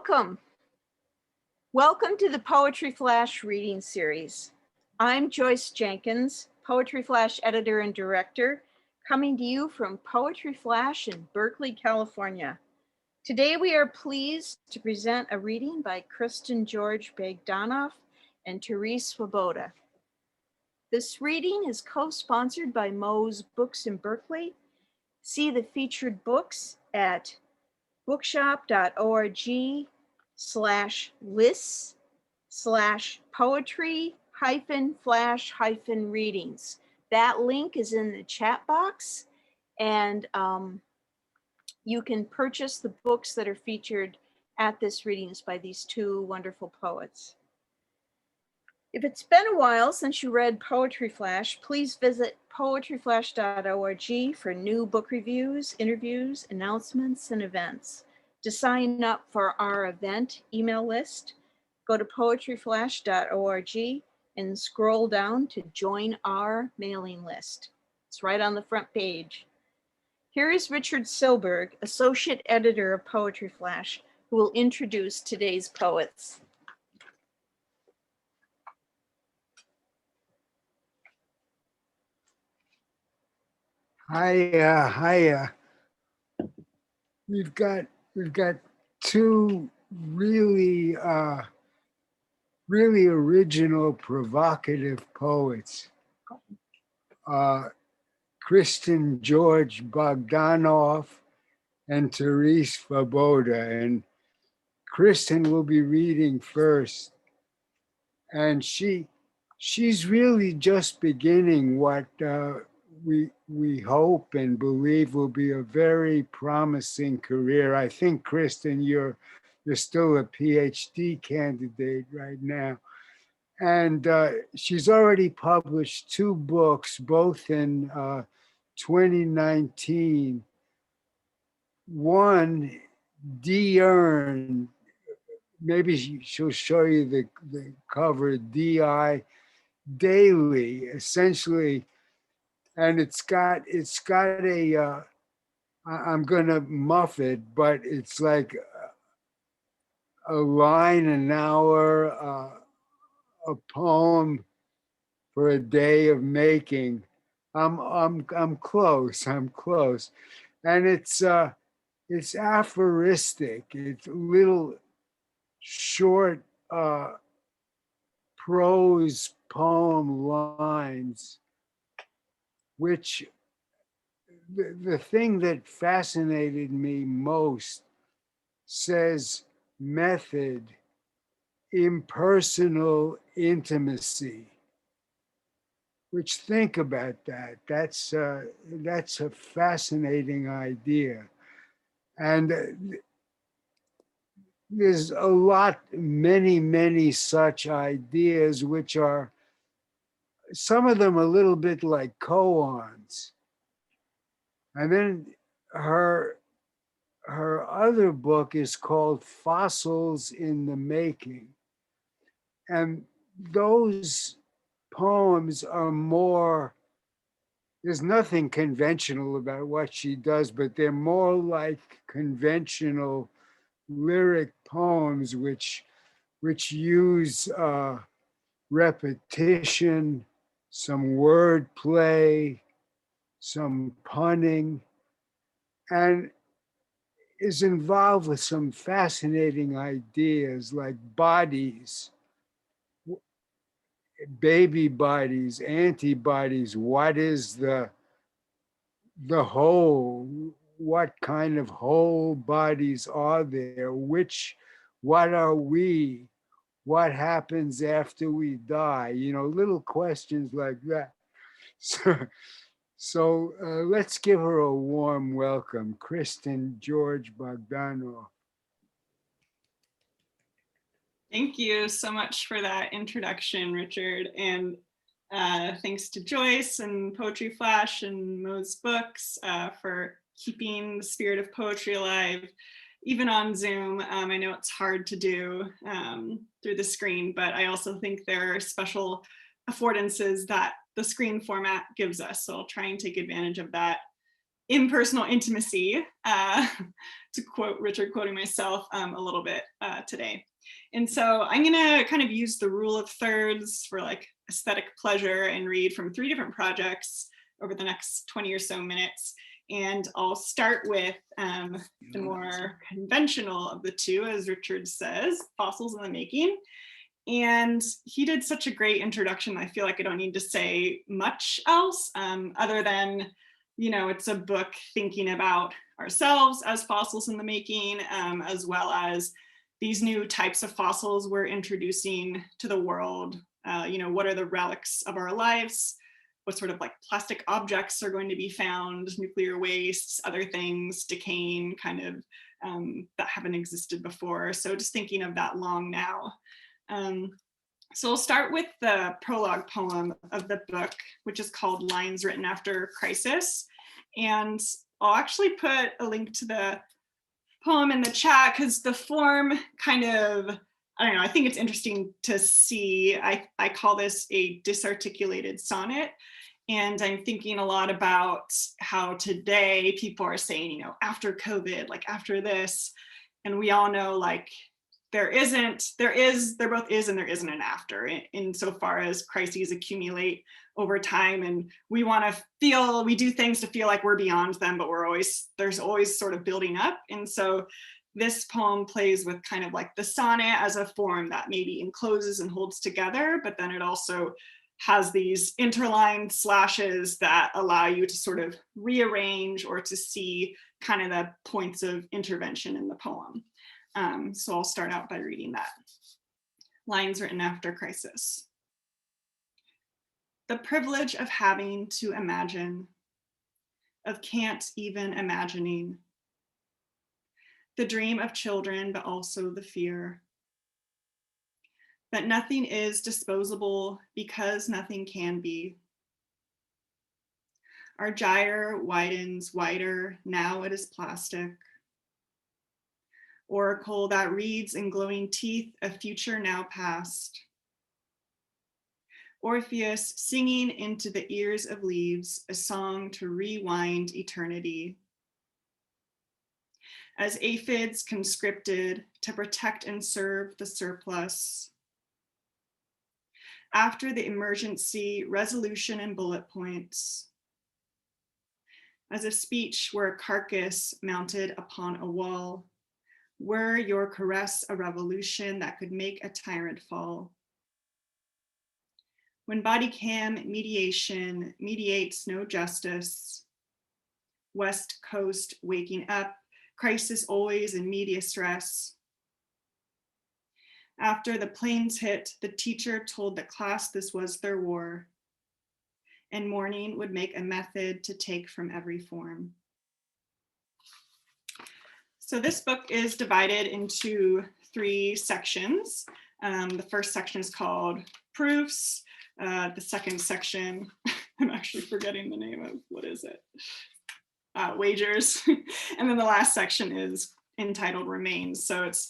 Welcome. Welcome to the Poetry Flash reading series. I'm Joyce Jenkins, Poetry Flash editor and director, coming to you from Poetry Flash in Berkeley, California. Today we are pleased to present a reading by Kristin George Bagdanov and Terese Svoboda. This reading is co-sponsored by Moe's Books in Berkeley. See the featured books at bookshop.org/lists/poetry-flash-readings. That link is in the chat box, and you can purchase the books that are featured at this readings by these two wonderful poets. If it's been a while since you read Poetry Flash, please visit poetryflash.org for new book reviews, interviews, announcements, and events. To sign up for our event email list, go to poetryflash.org and scroll down to join our mailing list. It's right on the front page. Here is Richard Silberg, Associate Editor of Poetry Flash, who will introduce today's poets. Hiya. We've got two really original, provocative poets. Kristin George Bagdanov and Terese Svoboda. And Kristin will be reading first. And she's really just beginning what we hope and believe will be a very promising career. I think, Kristin, you're still a PhD candidate right now. And she's already published two books, both in 2019. One, D-Earn, maybe she'll show you the cover, D-I, daily, essentially. And it's got a, I'm gonna muff it, but it's like a line an hour, a poem for a day of making. I'm close, and it's aphoristic. It's little short prose poem lines, which the thing that fascinated me most says method, impersonal intimacy, which, think about that. That's a fascinating idea. And there's a lot, many such ideas, which are, some of them a little bit like koans. And then her other book is called Fossils in the Making. And those poems are more, there's nothing conventional about what she does, but they're more like conventional lyric poems which use repetition, some wordplay, some punning, and is involved with some fascinating ideas like bodies, baby bodies, antibodies. What is the whole? What kind of whole bodies are there? What are we? What happens after we die? You know, little questions like that. So let's give her a warm welcome, Kristin George Bagdanov. Thank you so much for that introduction, Richard. And thanks to Joyce and Poetry Flash and Moe's Books for keeping the spirit of poetry alive, even on Zoom. I know it's hard to do through the screen, but I also think there are special affordances that the screen format gives us. So I'll try and take advantage of that. impersonal intimacy, to quote Richard, quoting myself a little bit today. And so I'm gonna kind of use the rule of thirds for like aesthetic pleasure and read from 3 different projects over the next 20 or so minutes. And I'll start with the more conventional of the two, as Richard says, Fossils in the Making. And he did such a great introduction. I feel like I don't need to say much else other than, you know, it's a book thinking about ourselves as fossils in the making, as well as these new types of fossils we're introducing to the world. You know, what are the relics of our lives? What sort of like plastic objects are going to be found, nuclear wastes, other things decaying kind of that haven't existed before. So just thinking of that long now. So we'll start with the prologue poem of the book, which is called Lines Written After Crisis. And I'll actually put a link to the poem in the chat because the form kind of, I don't know, I think it's interesting to see. I call this a disarticulated sonnet. And I'm thinking a lot about how today people are saying, you know, after COVID, like after this, and we all know like there both is and there isn't an after insofar as crises accumulate over time, and we do things to feel like we're beyond them, but there's always sort of building up. And so this poem plays with kind of like the sonnet as a form that maybe encloses and holds together, but then it also has these interlined slashes that allow you to sort of rearrange or to see kind of the points of intervention in the poem. So I'll start out by reading that. Lines Written After Crisis. The privilege of having to imagine, of can't even imagining. The dream of children, but also the fear. That nothing is disposable because nothing can be. Our gyre widens wider, now it is plastic. Oracle that reads in glowing teeth a future now past. Orpheus singing into the ears of leaves a song to rewind eternity. As aphids conscripted to protect and serve the surplus. After the emergency, resolution and bullet points. As if speech were a carcass mounted upon a wall. Were your caress a revolution that could make a tyrant fall? When body cam mediation mediates no justice, West Coast waking up, crisis always in media stress. After the planes hit, the teacher told the class this was their war, and mourning would make a method to take from every form. So this book is divided into 3 sections. The first section is called Proofs. The second section, I'm actually forgetting the name of, what is it? Wagers. And then the last section is entitled Remains. So it's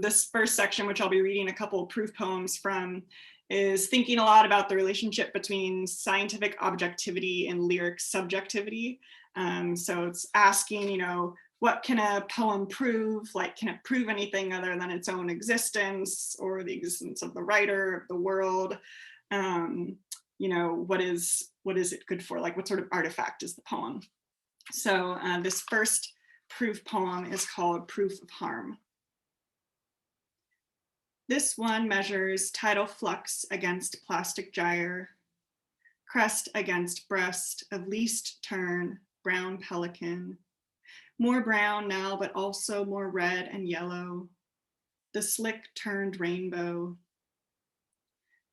this first section, which I'll be reading a couple of proof poems from, is thinking a lot about the relationship between scientific objectivity and lyric subjectivity. So it's asking, you know, what can a poem prove? Like, can it prove anything other than its own existence or the existence of the writer, of the world? You know, what is it good for? Like, what sort of artifact is the poem? So this first proof poem is called Proof of Harm. This one measures tidal flux against plastic gyre, crest against breast of least turn, brown pelican. More brown now, but also more red and yellow. The slick turned rainbow.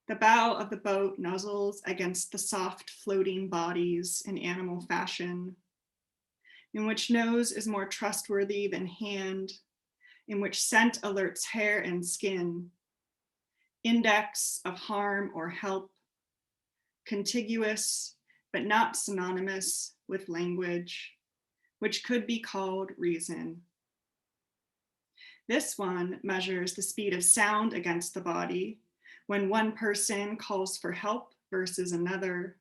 The bow of the boat nuzzles against the soft floating bodies in animal fashion, in which nose is more trustworthy than hand, in which scent alerts hair and skin. Index of harm or help, contiguous, but not synonymous with language, which could be called reason. This one measures the speed of sound against the body, when one person calls for help versus another,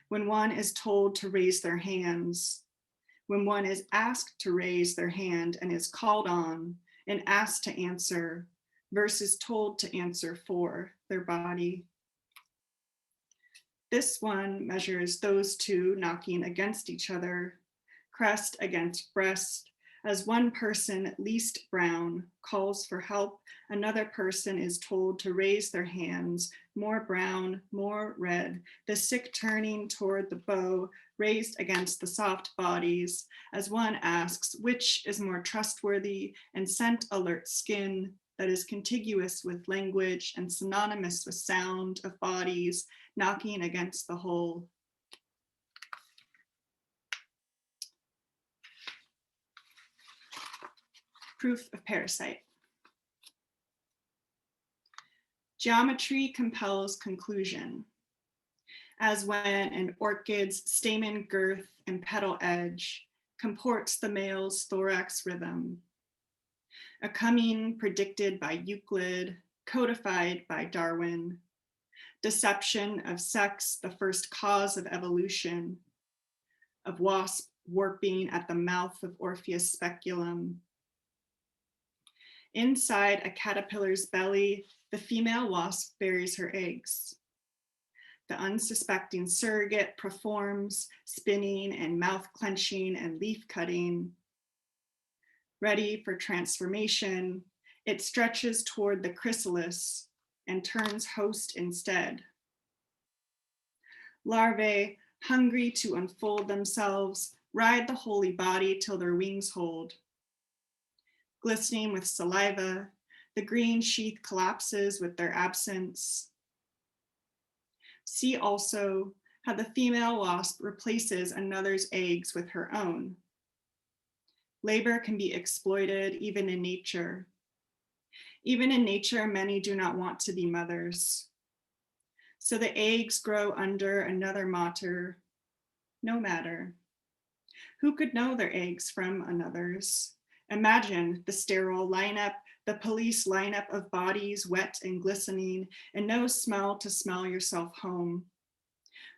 when one is told to raise their hands, when one is asked to raise their hand and is called on and asked to answer versus told to answer for their body. This one measures those two knocking against each other, crest against breast, as one person, least brown, calls for help, another person is told to raise their hands, more brown, more red, the sick turning toward the bow, raised against the soft bodies, as one asks, which is more trustworthy and scent alert skin that is contiguous with language and synonymous with sound of bodies knocking against the whole. Proof of parasite. Geometry compels conclusion, as when an orchid's stamen girth and petal edge comports the male's thorax rhythm, a coming predicted by Euclid, codified by Darwin, deception of sex, the first cause of evolution, of wasp warping at the mouth of Orpheus' speculum. Inside a caterpillar's belly, the female wasp buries her eggs. The unsuspecting surrogate performs spinning and mouth clenching and leaf cutting. Ready for transformation, it stretches toward the chrysalis and turns host instead. Larvae, hungry to unfold themselves, ride the holy body till their wings hold. Glistening with saliva, the green sheath collapses with their absence. See also how the female wasp replaces another's eggs with her own. Labor can be exploited even in nature. Even in nature, many do not want to be mothers. So the eggs grow under another mater, no matter. Who could know their eggs from another's? Imagine the sterile lineup, the police lineup of bodies wet and glistening, and no smell to smell yourself home.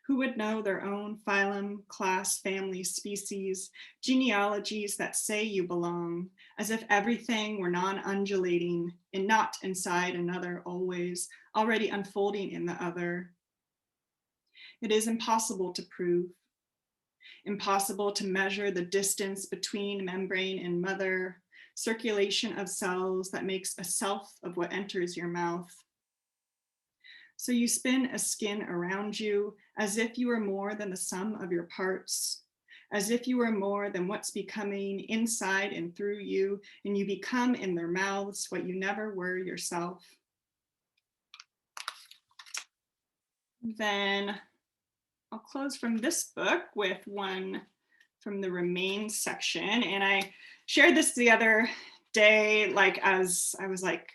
Who would know their own phylum, class, family, species, genealogies that say you belong, as if everything were non-undulating and not inside another always, already unfolding in the other? It is impossible to prove. Impossible to measure the distance between membrane and mother, circulation of cells that makes a self of what enters your mouth. So you spin a skin around you as if you were more than the sum of your parts, as if you were more than what's becoming inside and through you, and you become in their mouths what you never were yourself. Then I'll close from this book with one from the remains section. And I shared this the other day, like as I was like,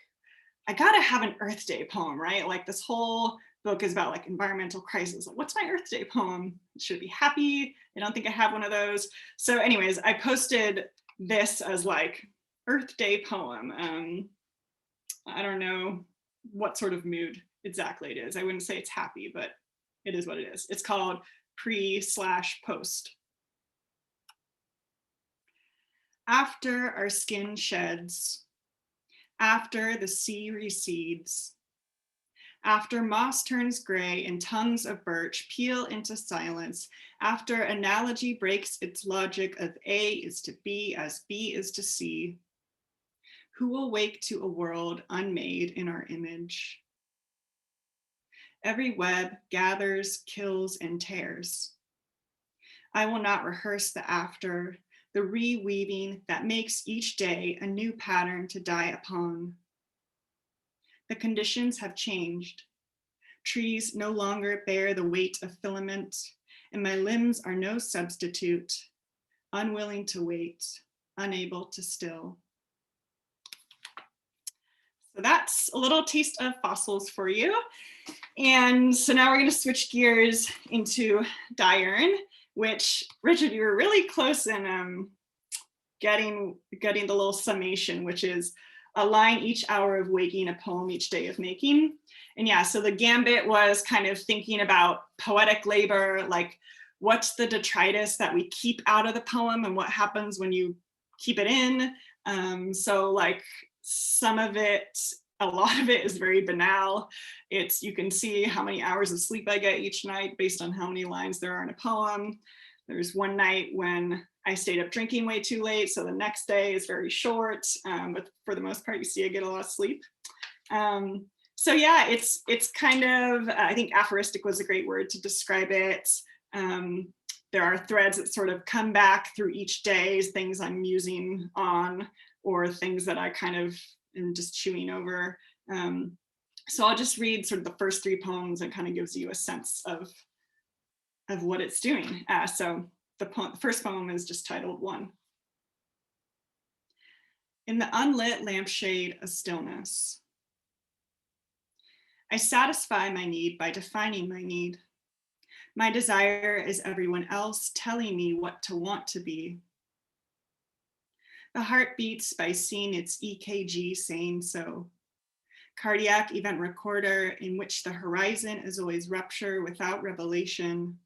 I gotta have an Earth Day poem, right? Like this whole book is about like environmental crisis. Like, what's my Earth Day poem? Should it be happy? I don't think I have one of those. So anyways, I posted this as like Earth Day poem. I don't know what sort of mood exactly it is. I wouldn't say it's happy, but it is what it is. It's called pre/post. After our skin sheds, after the sea recedes, after moss turns gray and tongues of birch peel into silence, after analogy breaks its logic of A is to B as B is to C, who will wake to a world unmade in our image? Every web gathers, kills, and tears. I will not rehearse the after, the reweaving that makes each day a new pattern to die upon. The conditions have changed. Trees no longer bear the weight of filament, and my limbs are no substitute, unwilling to wait, unable to still. So that's a little taste of fossils for you. And so now we're going to switch gears into diurn, which, Richard, you were really close in getting the little summation, which is a line each hour of waking, a poem each day of making. And yeah, so the gambit was kind of thinking about poetic labor, like what's the detritus that we keep out of the poem and what happens when you keep it in. So like some of it, a lot of it is very banal. You can see how many hours of sleep I get each night based on how many lines there are in a poem. There's one night when I stayed up drinking way too late, so the next day is very short, but for the most part, you see I get a lot of sleep. So yeah, it's kind of, I think aphoristic was a great word to describe it. There are threads that sort of come back through each day, things I'm musing on, or things that I kind of am just chewing over. So I'll just read sort of the first 3 poems and kind of gives you a sense of what it's doing. So the first poem is just titled 1. In the unlit lampshade of stillness, I satisfy my need by defining my need. My desire is everyone else telling me what to want to be. The heart beats by seeing its EKG saying so. Cardiac event recorder in which the horizon is always rupture without revelation.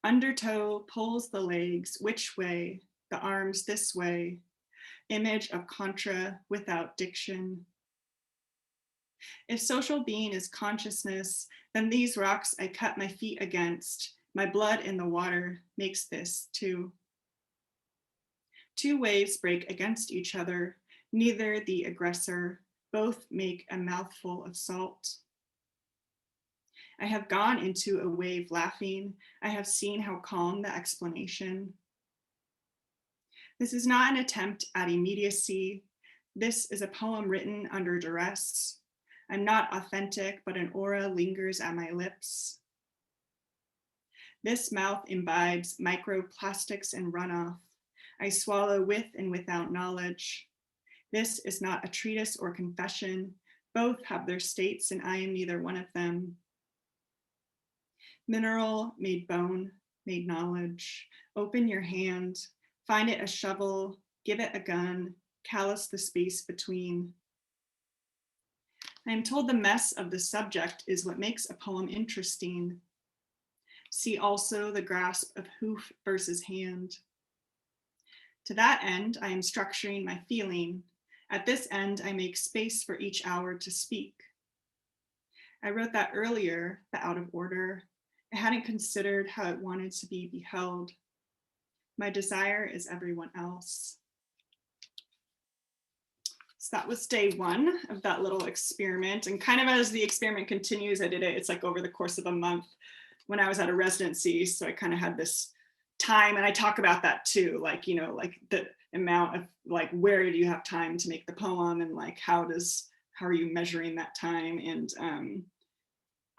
Undertow pulls the legs which way, the arms this way. Image of contra without diction. If social being is consciousness, then these rocks I cut my feet against, my blood in the water makes this too. 2 waves break against each other, neither the aggressor, both make a mouthful of salt. I have gone into a wave laughing, I have seen how calm the explanation. This is not an attempt at immediacy, this is a poem written under duress. I'm not authentic, but an aura lingers at my lips. This mouth imbibes microplastics and runoff. I swallow with and without knowledge. This is not a treatise or confession. Both have their states and I am neither one of them. Mineral made bone, made knowledge. Open your hand, find it a shovel, give it a gun, callous the space between. I am told the mess of the subject is what makes a poem interesting. See also the grasp of hoof versus hand. To that end, I am structuring my feeling. At this end, I make space for each hour to speak. I wrote that earlier, the out of order. I hadn't considered how it wanted to be beheld. My desire is everyone else. So that was day 1 of that little experiment. And kind of as the experiment continues, it's like over the course of a month when I was at a residency. So I kind of had this time, and I talk about that too, like, you know, like the amount of like, where do you have time to make the poem, and like, how are you measuring that time? And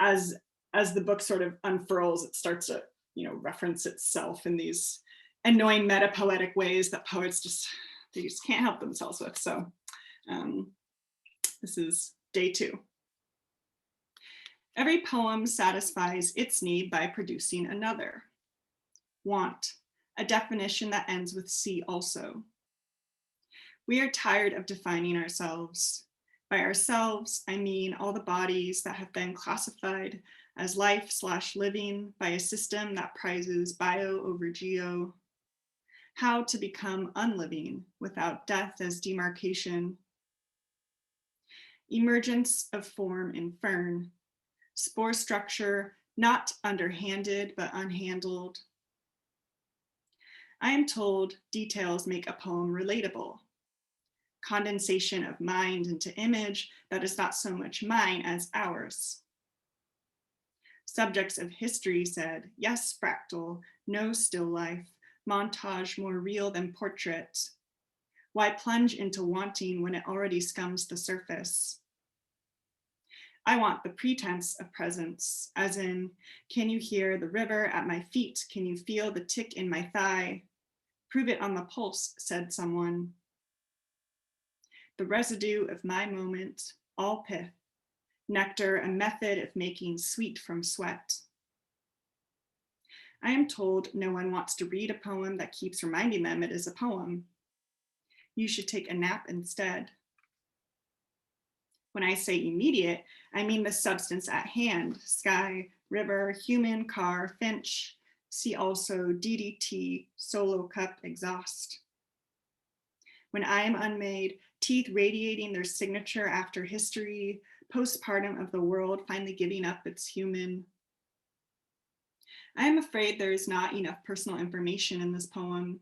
as the book sort of unfurls, it starts to, you know, reference itself in these annoying meta-poetic ways that poets they just can't help themselves with. So this is day 2. Every poem satisfies its need by producing another. Want, a definition that ends with C also. We are tired of defining ourselves. By ourselves, I mean all the bodies that have been classified as life/living by a system that prizes bio over geo. How to become unliving without death as demarcation. Emergence of form in fern. Spore structure, not underhanded, but unhandled. I am told details make a poem relatable. Condensation of mind into image that is not so much mine as ours. Subjects of history said, yes, fractal, no still life, montage more real than portrait. Why plunge into wanting when it already scums the surface? I want the pretense of presence, as in, can you hear the river at my feet? Can you feel the tick in my thigh? Prove it on the pulse, said someone. The residue of my moment, all pith, nectar, a method of making sweet from sweat. I am told no one wants to read a poem that keeps reminding them it is a poem. You should take a nap instead. When I say immediate, I mean the substance at hand, sky, river, human, car, finch. See also DDT, solo cup, exhaust. When I am unmade, teeth radiating their signature after history, postpartum of the world finally giving up its human. I am afraid there is not enough personal information in this poem.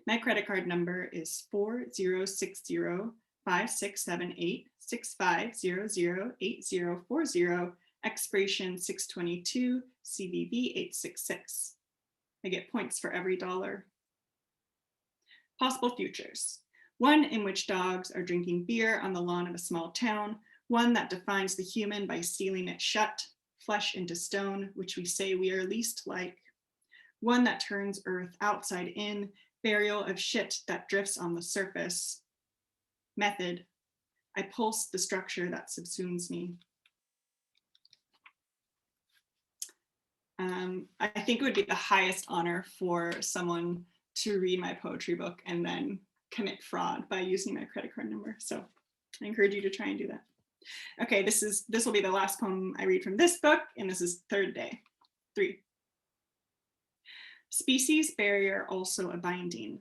My credit card number is 4060-5678-6500-8040, expiration 622, CVV 866. I get points for every dollar. Possible futures. One in which dogs are drinking beer on the lawn of a small town, one that defines the human by sealing it shut, flesh into stone, which we say we are least like. One that turns earth outside in, burial of shit that drifts on the surface. Method. I pulse the structure that subsumes me. I think it would be the highest honor for someone to read my poetry book and then commit fraud by using my credit card number. So I encourage you to try and do that. Okay, this will be the last poem I read from this book, and this is third day, 3. Species barrier also a binding.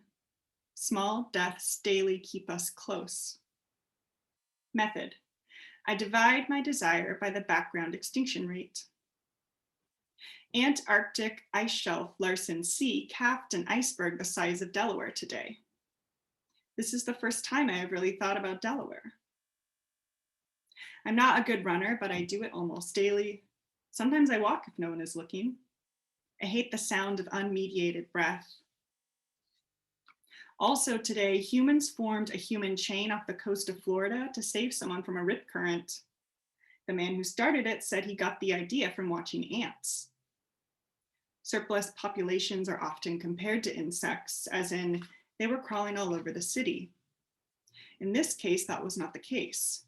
Small deaths daily keep us close. Method. I divide my desire by the background extinction rate. Antarctic ice shelf Larsen C capped an iceberg the size of Delaware today. This is the first time I have really thought about Delaware. I'm not a good runner, but I do it almost daily. Sometimes I walk if no one is looking. I hate the sound of unmediated breath. Also today, humans formed a human chain off the coast of Florida to save someone from a rip current. The man who started it said he got the idea from watching ants. Surplus populations are often compared to insects, as in they were crawling all over the city. In this case, that was not the case.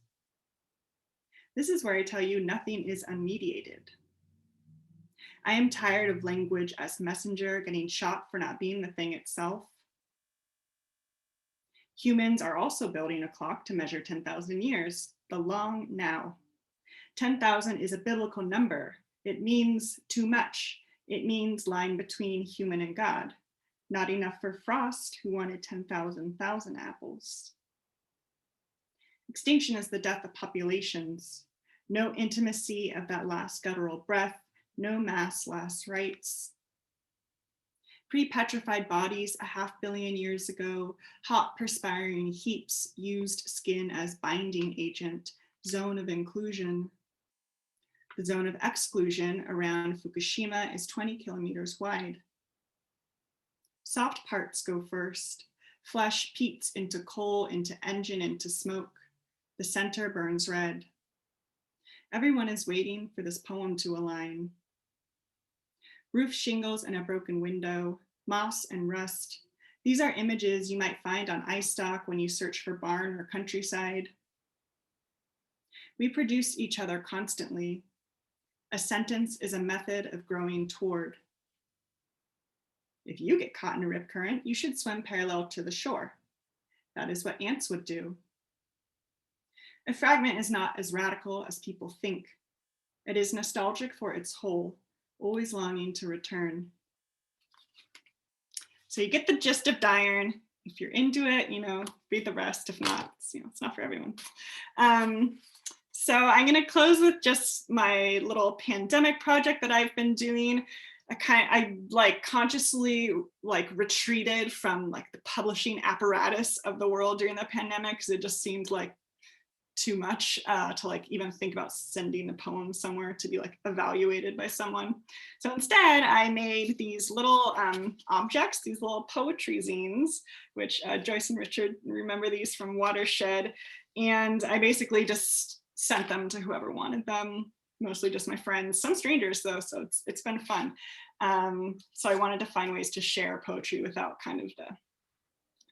This is where I tell you nothing is unmediated. I am tired of language as messenger getting shot for not being the thing itself. Humans are also building a clock to measure 10,000 years, the long now. 10,000 is a biblical number. It means too much. It means lying between human and God. Not enough for Frost, who wanted 10,000 apples. Extinction is the death of populations. No intimacy of that last guttural breath, no mass last rites. Pre-petrified bodies a 500 million years ago, hot perspiring heaps used skin as binding agent, zone of inclusion. The zone of exclusion around Fukushima is 20 kilometers wide. Soft parts go first. Flesh peats into coal, into engine, into smoke. The center burns red. Everyone is waiting for this poem to align. Roof shingles and a broken window, moss and rust. These are images you might find on iStock when you search for barn or countryside. We produce each other constantly. A sentence is a method of growing toward. If you get caught in a rip current, you should swim parallel to the shore. That is what ants would do. A fragment is not as radical as people think. It is nostalgic for its whole, always longing to return. So you get the gist of Diurn. If you're into it, read the rest. If not, it's not for everyone. So I'm going to close with just my little pandemic project that I've been doing. I consciously retreated from the publishing apparatus of the world during the pandemic because it just seemed like too much to even think about sending the poem somewhere to be evaluated by someone. So instead, I made these little objects, these little poetry zines, which Joyce and Richard remember these from Watershed. And I basically just sent them to whoever wanted them, mostly just my friends, some strangers though, so it's been fun. So I wanted to find ways to share poetry without kind of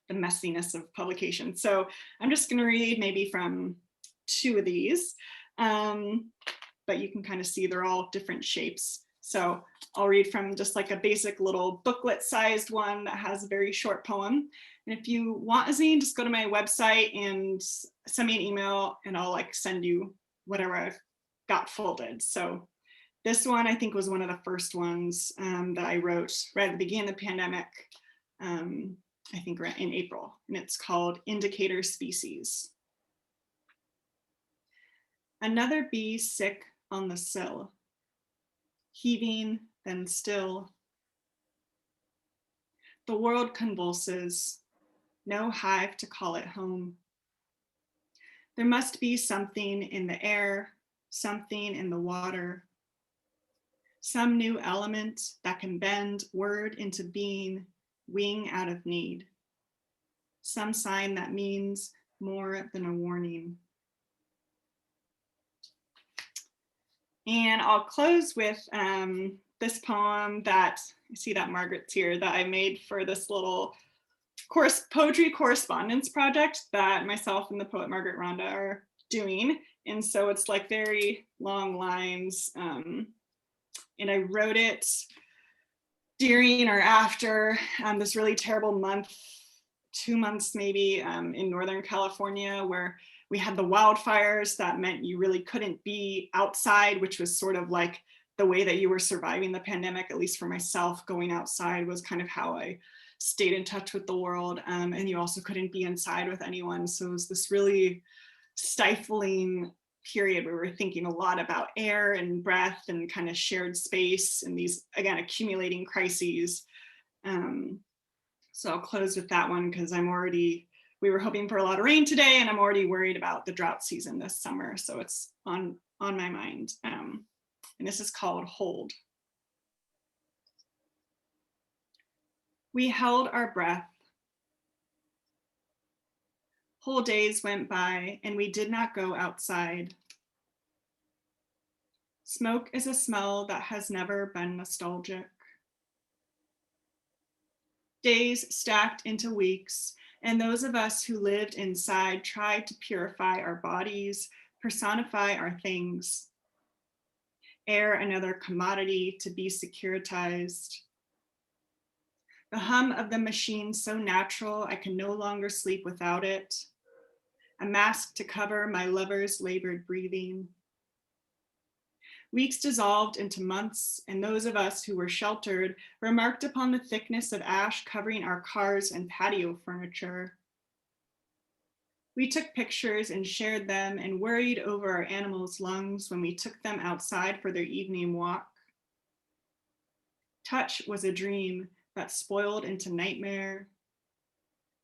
the messiness of publication. So I'm just gonna read maybe from 2 of these, but you can kind of see they're all different shapes. So I'll read from just a basic little booklet sized one that has a very short poem. And if you want a zine, just go to my website and send me an email and I'll send you whatever I've got folded. So This one I think was one of the first ones that I wrote right at the beginning of the pandemic, I think in April, and it's called Indicator Species. Another bee sick on the sill, heaving, then still. The world convulses, no hive to call it home. There must be something in the air, something in the water, some new element that can bend word into being, wing out of need. Some sign that means more than a warning. And I'll close with this poem that, you see that Margaret's here, that I made for this little poetry correspondence project that myself and the poet Margaret Rhonda are doing. And so it's like very long lines. And I wrote it during or after this really terrible month, 2 months maybe, in Northern California, where we had the wildfires that meant you really couldn't be outside, which was sort of like the way that you were surviving the pandemic. At least for myself, going outside was kind of how I stayed in touch with the world. And you also couldn't be inside with anyone. So it was this really stifling period where we were thinking a lot about air and breath and kind of shared space and these, again, accumulating crises. So I'll close with that one because we were hoping for a lot of rain today, and I'm already worried about the drought season this summer. So it's on my mind. And this is called Hold. We held our breath. Whole days went by and we did not go outside. Smoke is a smell that has never been nostalgic. Days stacked into weeks, and those of us who lived inside tried to purify our bodies, personify our things. Air another commodity to be securitized. The hum of the machine so natural I can no longer sleep without it. A mask to cover my lover's labored breathing. Weeks dissolved into months, and those of us who were sheltered remarked upon the thickness of ash covering our cars and patio furniture. We took pictures and shared them and worried over our animals' lungs when we took them outside for their evening walk. Touch was a dream that spoiled into nightmare.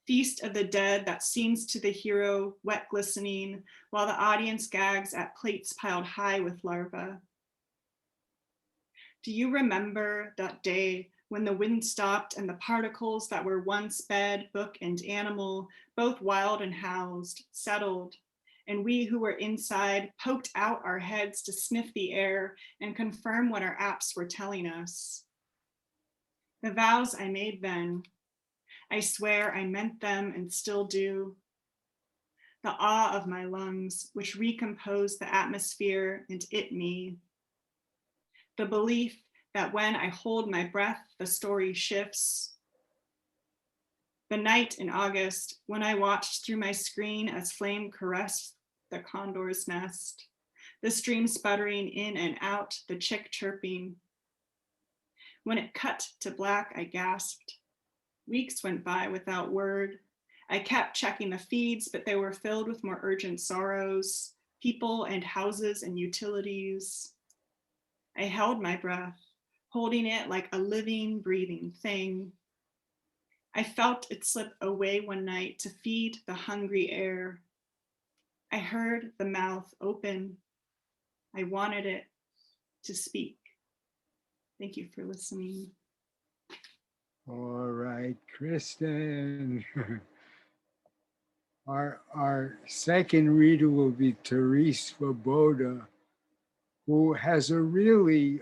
Feast of the dead that seems to the hero wet glistening while the audience gags at plates piled high with larvae. Do you remember that day when the wind stopped and the particles that were once bed, book, and animal, both wild and housed, settled, and we who were inside poked out our heads to sniff the air and confirm what our apps were telling us? The vows I made then, I swear I meant them and still do. The awe of my lungs, which recompose the atmosphere and it me. The belief that when I hold my breath, the story shifts. The night in August, when I watched through my screen as flame caressed the condor's nest, the stream sputtering in and out, the chick chirping. When it cut to black, I gasped. Weeks went by without word. I kept checking the feeds, but they were filled with more urgent sorrows, people and houses and utilities. I held my breath, holding it like a living, breathing thing. I felt it slip away one night to feed the hungry air. I heard the mouth open. I wanted it to speak. Thank you for listening. All right, Kristin. Our second reader will be Terese Svoboda, who has a really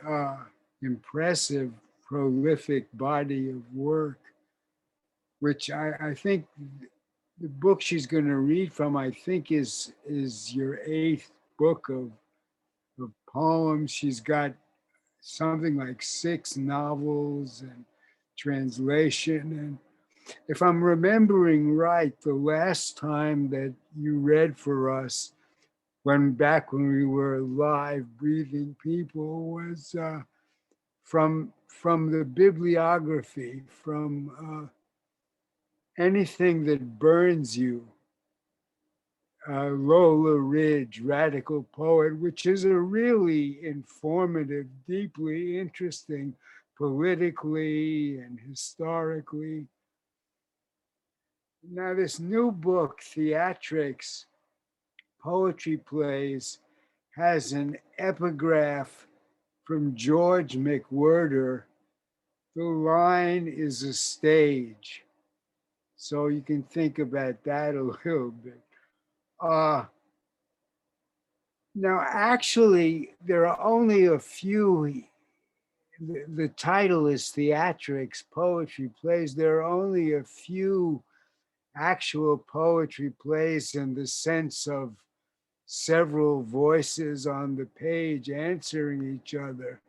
impressive, prolific body of work, which I think the book she's going to read from, I think, is your 8th book of poems. She's got something like 6 novels and translation. And if I'm remembering right, the last time that you read for us, back when we were live breathing people was from the bibliography, from anything that burns you. Lola Ridge, Radical Poet, which is a really informative, deeply interesting, politically and historically. Now, this new book, Theatrics, Poetry Plays, has an epigraph from George McWhirter. The line is a stage. So you can think about that a little bit. Now, actually, there are only a few. The title is Theatrics, Poetry Plays. There are only a few actual poetry plays in the sense of several voices on the page answering each other.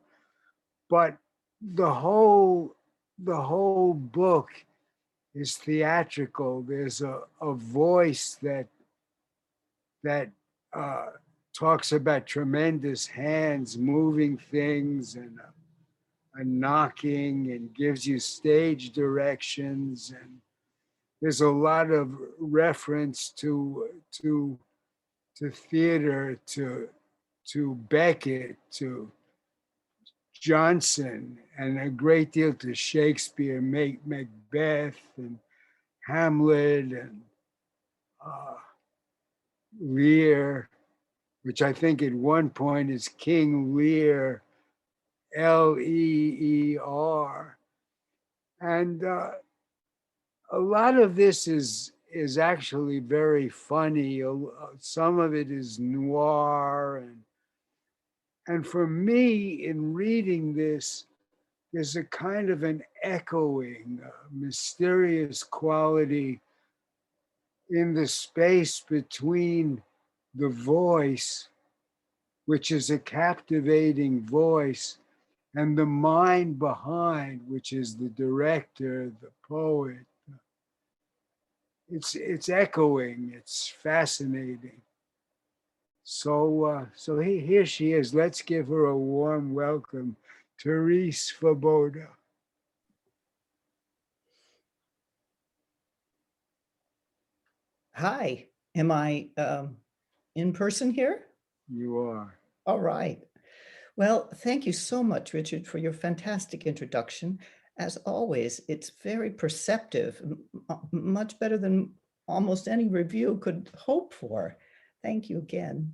But the whole book is theatrical. There's a voice that talks about tremendous hands moving things and a knocking, and gives you stage directions, and there's a lot of reference to theater, to Beckett, to Johnson, and a great deal to Shakespeare, Macbeth and Hamlet and Lear, which I think at one point is King Lear, Leer. And a lot of this is actually very funny. Some of it is noir, and for me, in reading this, there's a kind of an echoing, mysterious quality in the space between the voice, which is a captivating voice, and the mind behind, which is the director, the poet. It's echoing. It's fascinating. So here she is. Let's give her a warm welcome, Terese Svoboda. Hi, am I in person here? You are. All right. Well, thank you so much, Richard, for your fantastic introduction. As always, it's very perceptive, much better than almost any review could hope for. Thank you again.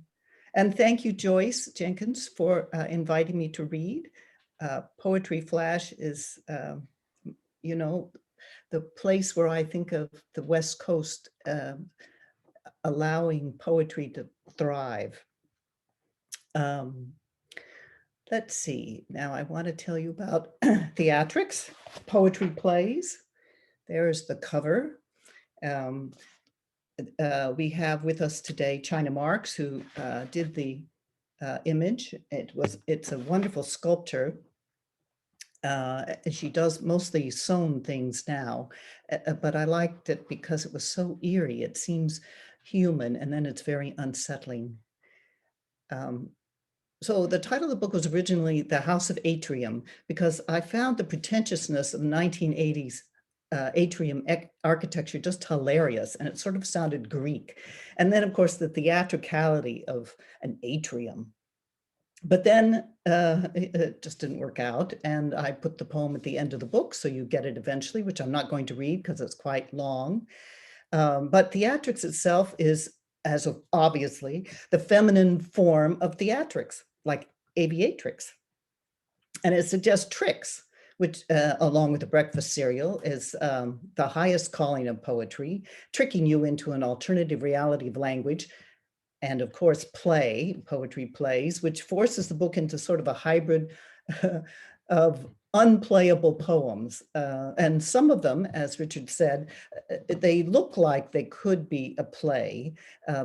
And thank you, Joyce Jenkins, for inviting me to read. Poetry Flash is, you know, the place where I think of the West Coast allowing poetry to thrive. Let's see, now I want to tell you about Theatrics, Poetry Plays. There's the cover. We have with us today China Marks, who did the image. It's a wonderful sculpture. She does mostly sewn things now, but I liked it because it was so eerie. It seems human, and then it's very unsettling. So the title of the book was originally The House of Atrium, because I found the pretentiousness of 1980s atrium architecture just hilarious, and it sort of sounded Greek. And then, of course, the theatricality of an atrium. But then it just didn't work out, and I put the poem at the end of the book, so you get it eventually, which I'm not going to read because it's quite long. But theatrics itself is, as of obviously, the feminine form of theatrics, like aviatrix. And it suggests tricks, which along with the breakfast cereal is the highest calling of poetry, tricking you into an alternative reality of language. And of course, poetry plays, which forces the book into sort of a hybrid of unplayable poems. And some of them, as Richard said, they look like they could be a play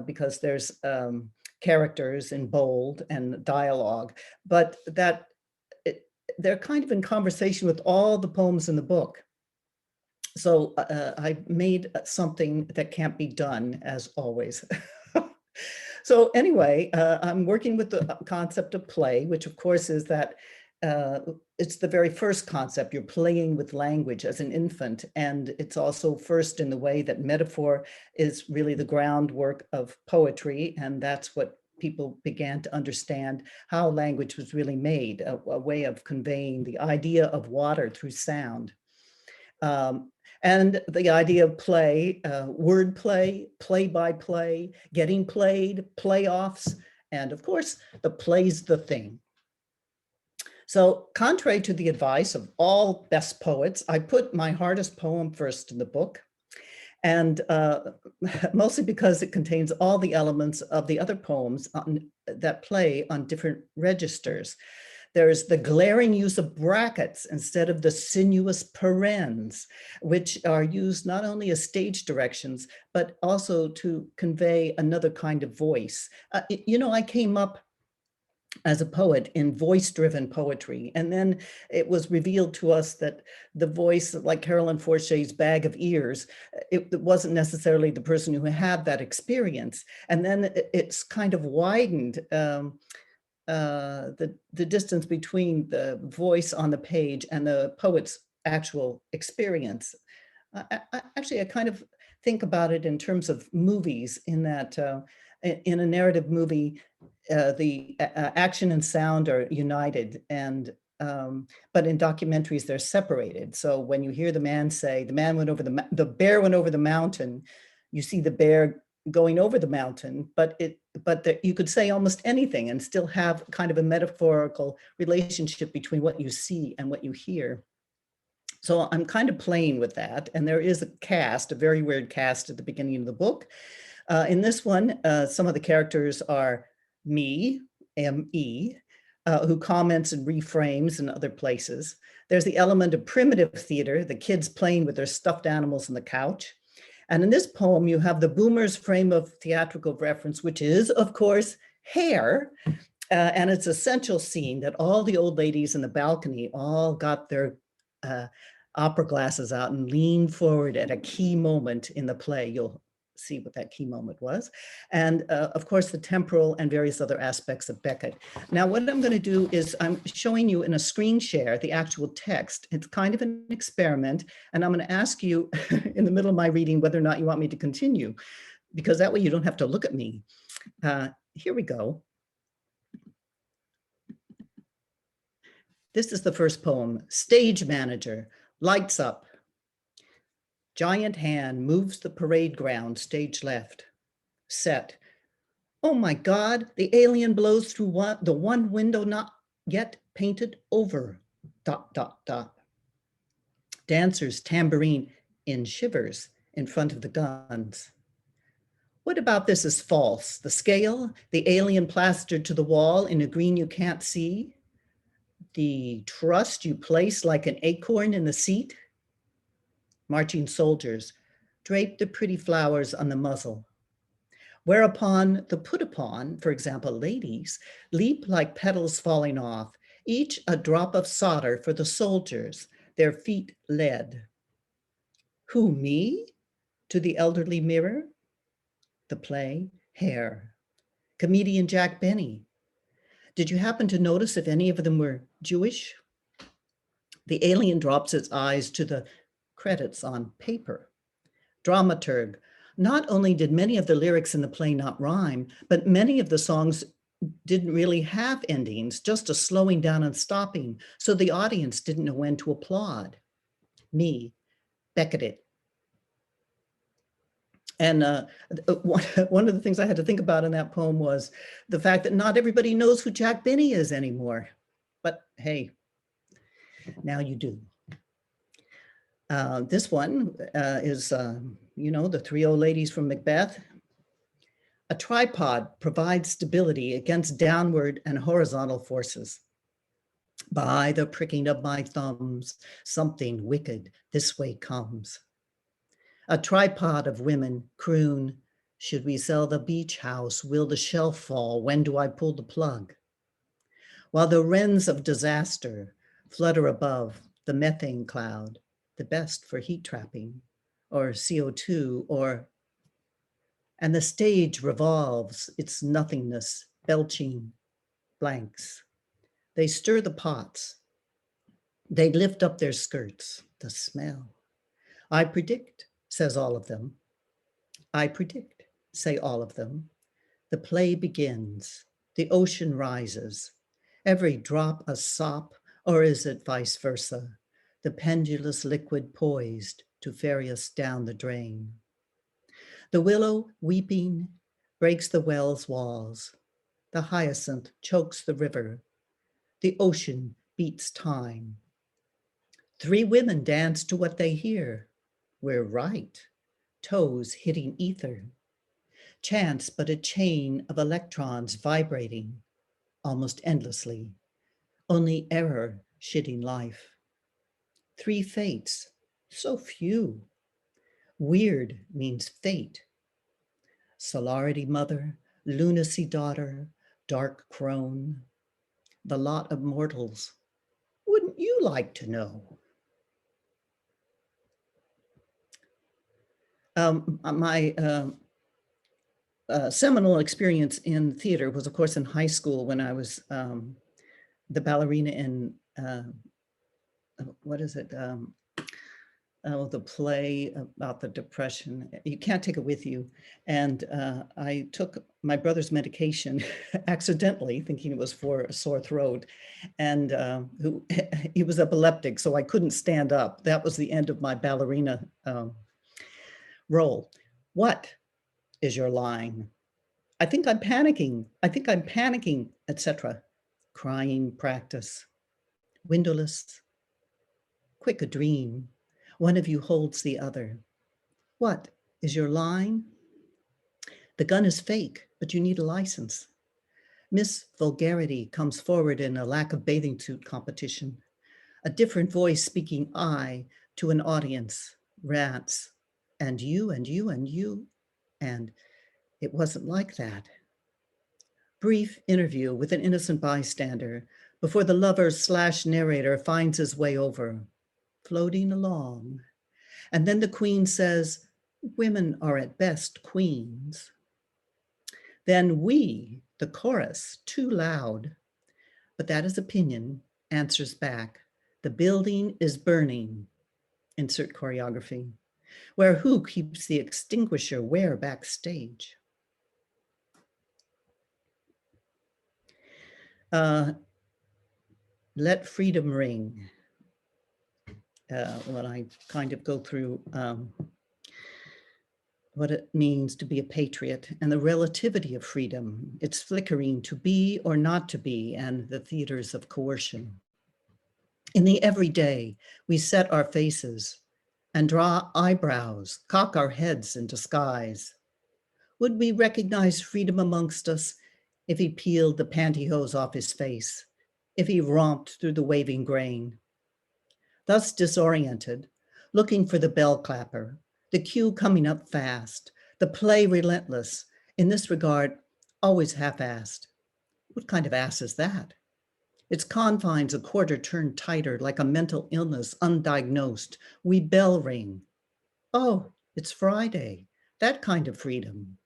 because there's characters in bold and dialogue, but that they're kind of in conversation with all the poems in the book. So I made something that can't be done, as always. So anyway, I'm working with the concept of play, which of course is that it's the very first concept. You're playing with language as an infant. And it's also first in the way that metaphor is really the groundwork of poetry. And that's what people began to understand, how language was really made, a way of conveying the idea of water through sound. And the idea of play, word play, play by play, getting played, playoffs, and of course, the play's the thing. So contrary to the advice of all best poets, I put my hardest poem first in the book. And mostly because it contains all the elements of the other poems that play on different registers. There's the glaring use of brackets instead of the sinuous parens, which are used not only as stage directions, but also to convey another kind of voice. You know, I came up as a poet in voice-driven poetry. And then it was revealed to us that the voice, like Carolyn Forché's Bag of Ears, it wasn't necessarily the person who had that experience. And then it's kind of widened the distance between the voice on the page and the poet's actual experience. Actually, I kind of think about it in terms of movies, in that in a narrative movie, the action and sound are united, and but in documentaries they're separated. So when you hear the man say, "The man went over the bear went over the mountain," you see the bear going over the mountain, but you could say almost anything and still have kind of a metaphorical relationship between what you see and what you hear. So I'm kind of playing with that. And there is a cast, a very weird cast at the beginning of the book. In this one, some of the characters are me, M-E, who comments and reframes in other places. There's the element of primitive theater, the kids playing with their stuffed animals on the couch. And in this poem, you have the boomer's frame of theatrical reference, which is, of course, hair. And it's a central scene that all the old ladies in the balcony all got their opera glasses out and leaned forward at a key moment in the play. You'll see what that key moment was. And of course, the temporal and various other aspects of Beckett. Now, what I'm going to do is I'm showing you in a screen share the actual text. It's kind of an experiment. And I'm going to ask you in the middle of my reading whether or not you want me to continue, because that way you don't have to look at me. Here we go. This is the first poem, Stage Manager, lights up. Giant hand moves the parade ground, stage left. Set. Oh my God, the alien blows through the one window not yet painted over. ... Dancers tambourine in shivers in front of the guns. What about this is false? The scale, the alien plastered to the wall in a green you can't see? The trust you place like an acorn in the seat? Marching soldiers drape the pretty flowers on the muzzle. Whereupon the put upon, for example, ladies, leap like petals falling off, each a drop of solder for the soldiers, their feet lead. Who, me? To the elderly mirror? The play, Hair. Comedian Jack Benny. Did you happen to notice if any of them were Jewish? The alien drops its eyes to the credits on paper. Dramaturg. Not only did many of the lyrics in the play not rhyme, but many of the songs didn't really have endings, just a slowing down and stopping, so the audience didn't know when to applaud. Me, Beckett. And one of the things I had to think about in that poem was the fact that not everybody knows who Jack Benny is anymore. But hey, now you do. This one is, you know, the three old ladies from Macbeth. A tripod provides stability against downward and horizontal forces. By the pricking of my thumbs, something wicked this way comes. A tripod of women croon, should we sell the beach house? Will the shelf fall? When do I pull the plug? While the wrens of disaster flutter above the methane cloud, the best for heat trapping, or CO2, or... and the stage revolves its nothingness, belching blanks. They stir the pots. They lift up their skirts, the smell. I predict, says all of them. I predict, say all of them. The play begins. The ocean rises. Every drop a sop, or is it vice versa? The pendulous liquid poised to ferry us down the drain. The willow, weeping, breaks the well's walls. The hyacinth chokes the river. The ocean beats time. 3 women dance to what they hear. We're right. Toes hitting ether. Chance but a chain of electrons vibrating almost endlessly. Only error shitting life. 3 fates, so few. Weird means fate. Solarity mother, lunacy daughter, dark crone. The lot of mortals. Wouldn't you like to know? My seminal experience in theater was, of course, in high school when I was the ballerina in, what is it? The play about the Depression. You can't take it with you. And I took my brother's medication accidentally, thinking it was for a sore throat. And he was epileptic, so I couldn't stand up. That was the end of my ballerina role. What is your line? I think I'm panicking. I think I'm panicking, etc. Crying practice. Windowless. Quick a dream. One of you holds the other. What is your line? The gun is fake, but you need a license. Miss Vulgarity comes forward in a lack of bathing suit competition. A different voice speaking I to an audience, rants, and you, and you, and you, and it wasn't like that. Brief interview with an innocent bystander before the lover/narrator finds his way over, floating along. And then the queen says, women are at best queens. Then we, the chorus, too loud, but that is opinion, answers back. The building is burning, insert choreography, where who keeps the extinguisher where backstage? Let freedom ring. When I kind of go through what it means to be a patriot and the relativity of freedom, its flickering to be or not to be, and the theaters of coercion. In the everyday, we set our faces and draw eyebrows, cock our heads in disguise. Would we recognize freedom amongst us if he peeled the pantyhose off his face, if he romped through the waving grain? Thus disoriented, looking for the bell clapper, the cue coming up fast, the play relentless, in this regard, always half-assed. What kind of ass is that? Its confines a quarter turned tighter like a mental illness undiagnosed. We bell ring. Oh, it's Friday, that kind of freedom.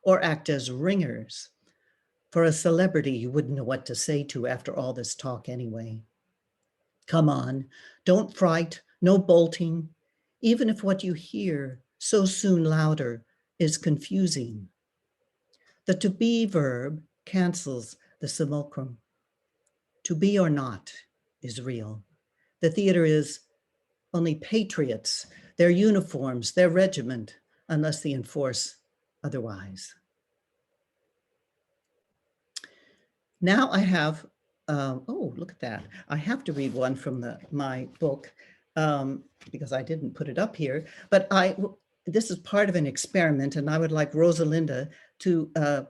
Or act as ringers. For a celebrity you wouldn't know what to say to after all this talk anyway. Come on, don't fright, no bolting, even if what you hear, so soon louder, is confusing. The to be verb cancels the simulacrum. To be or not is real. The theater is only patriots, their uniforms, their regiment, unless they enforce otherwise. Now I have, oh, look at that. I have to read one from my book because I didn't put it up here, but this is part of an experiment, and I would like Rosalinda to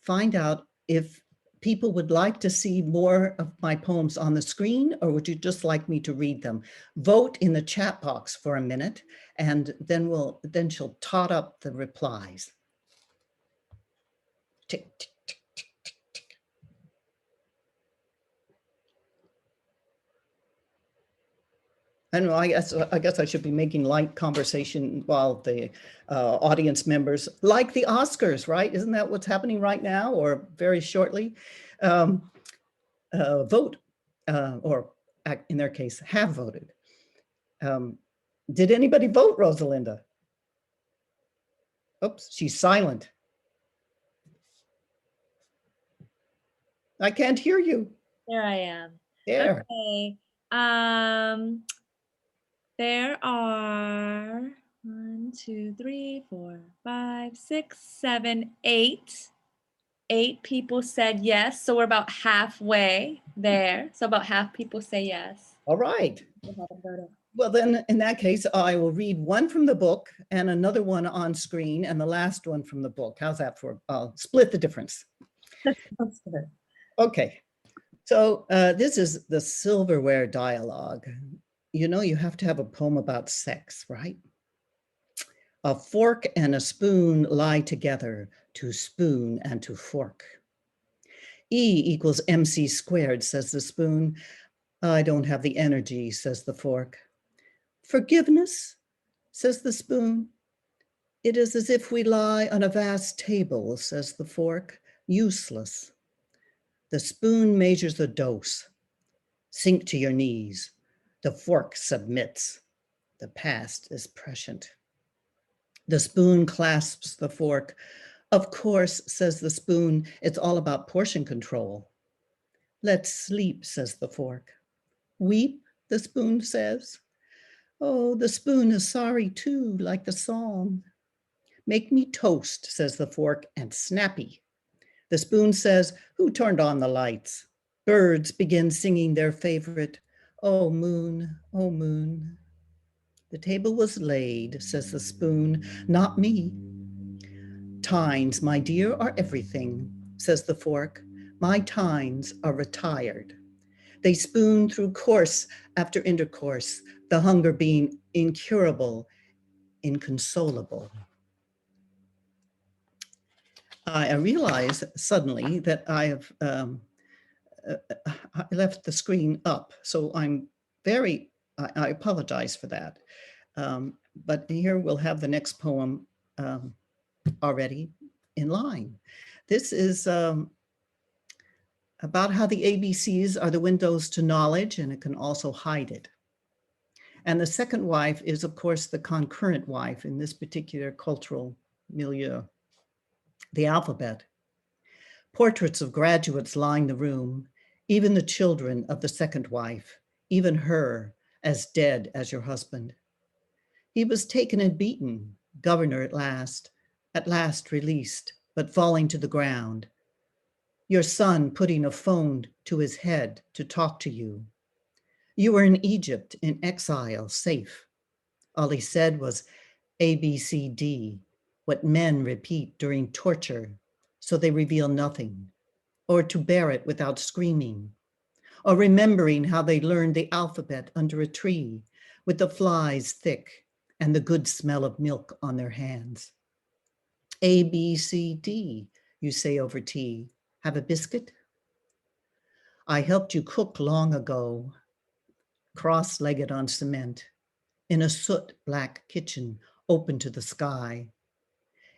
find out if people would like to see more of my poems on the screen, or would you just like me to read them? Vote in the chat box for a minute, and then she'll tot up the replies. Tick, tick, tick, tick, tick, tick. I know, I guess I should be making light conversation while the audience members, like the Oscars, right? Isn't that what's happening right now or very shortly? Vote, or in their case, have voted. Did anybody vote, Rosalinda? Oops, she's silent. I can't hear you. There I am. There. Okay. There are 1, 2, 3, 4, 5, 6, 7, 8. 8 people said yes. So we're about halfway there. So about half people say yes. All right. Well, then in that case, I will read one from the book and another one on screen and the last one from the book. How's that for? I'll split the difference. That's good. Okay. So this is the Silverware Dialogue. You know, you have to have a poem about sex, right? A fork and a spoon lie together to spoon and to fork. E equals MC squared, says the spoon. I don't have the energy, says the fork. Forgiveness, says the spoon. It is as if we lie on a vast table, says the fork. Useless. The spoon measures the dose. Sink to your knees. The fork submits. The past is prescient. The spoon clasps the fork. Of course, says the spoon, it's all about portion control. Let's sleep, says the fork. Weep, the spoon says. Oh, the spoon is sorry too, like the song. Make me toast, says the fork, and snappy. The spoon says, who turned on the lights? Birds begin singing their favorite, oh moon, oh moon. The table was laid, says the spoon, not me. Tines, my dear, are everything, says the fork. My tines are retired. They spoon through course after intercourse, the hunger being incurable, inconsolable. I realize suddenly that I have I left the screen up, so I apologize for that. But here we'll have the next poem already in line. This is about how the ABCs are the windows to knowledge, and it can also hide it. And the second wife is, of course, the concurrent wife in this particular cultural milieu. The alphabet. Portraits of graduates line the room, even the children of the second wife, even her, as dead as your husband. He was taken and beaten, governor at last released, but falling to the ground. Your son putting a phone to his head to talk to you. You were in Egypt in exile, safe. All he said was ABCD, what men repeat during torture, so they reveal nothing, or to bear it without screaming, or remembering how they learned the alphabet under a tree with the flies thick and the good smell of milk on their hands. ABCD, you say over tea. Have a biscuit? I helped you cook long ago, cross-legged on cement, in a soot-black kitchen open to the sky.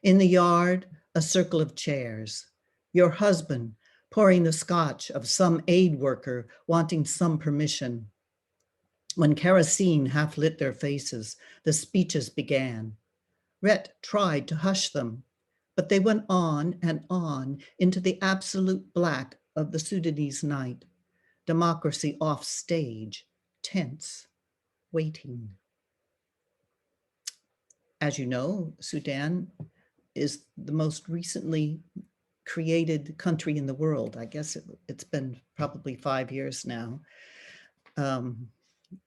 In the yard, a circle of chairs. Your husband pouring the scotch of some aid worker wanting some permission. When kerosene half lit their faces, the speeches began. Rhett tried to hush them, but they went on and on into the absolute black of the Sudanese night. Democracy off stage, tense, waiting. As you know, Sudan is the most recently created country in the world. I guess it's been probably 5 years now.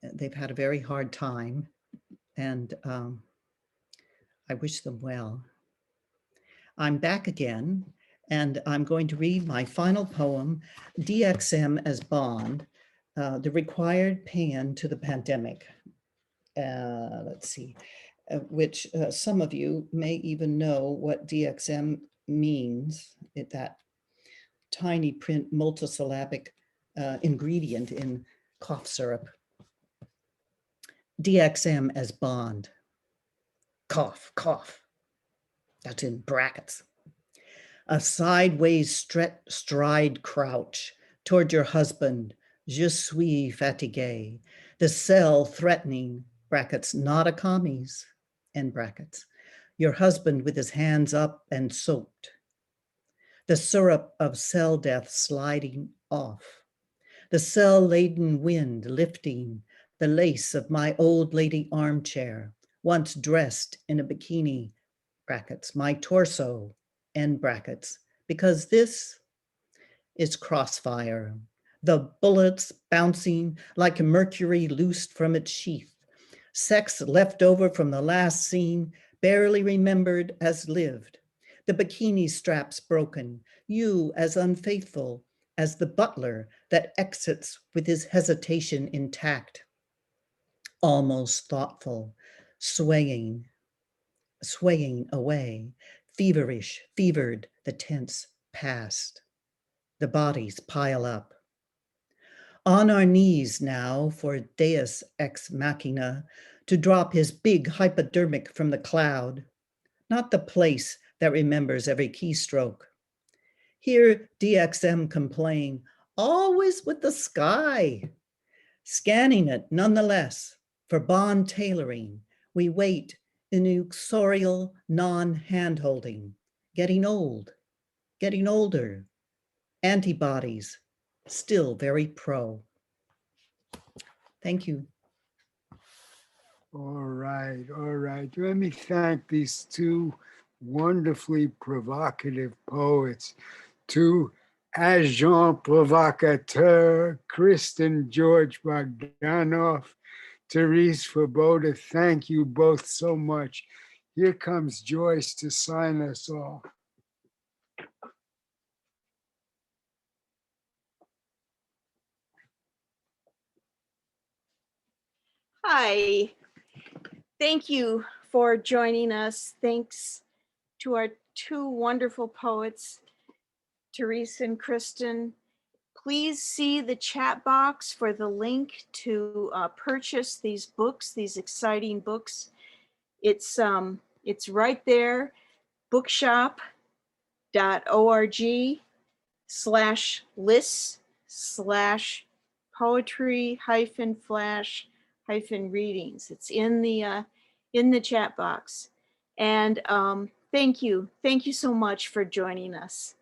They've had a very hard time, and I wish them well. I'm back again, and I'm going to read my final poem, DXM as Bond, the required pan to the pandemic. Let's see, which some of you may even know what DXM means, that tiny print multisyllabic ingredient in cough syrup. DXM as bond. Cough, cough. That's in brackets. A sideways stride crouch toward your husband. Je suis fatigué. The cell threatening, brackets, not a commies, end brackets. Your husband with his hands up and soaked. The syrup of cell death sliding off. The cell-laden wind lifting the lace of my old lady armchair, once dressed in a bikini, brackets, my torso, end brackets, because this is crossfire, the bullets bouncing like mercury loosed from its sheath, sex left over from the last scene, barely remembered as lived, the bikini straps broken, you as unfaithful as the butler that exits with his hesitation intact, almost thoughtful, swaying away, feverish, fevered, the tense past. The bodies pile up. On our knees now for Deus ex machina to drop his big hypodermic from the cloud, not the place that remembers every keystroke. Hear DXM complain, always with the sky. Scanning it nonetheless for bond tailoring, we wait inexorial non-handholding, getting old, getting older, antibodies, still very pro. Thank you. All right, all right. Let me thank these two wonderfully provocative poets, two agents provocateurs, Kristin George Bagdanov, Terese Svoboda. Thank you both so much. Here comes Joyce to sign us off. Hi, thank you for joining us. Thanks to our two wonderful poets, Terese and Kristin. Please see the chat box for the link to purchase these books, these exciting books. It's right there, bookshop.org/list/poetry-flash-readings. It's in the chat box. And thank you so much for joining us.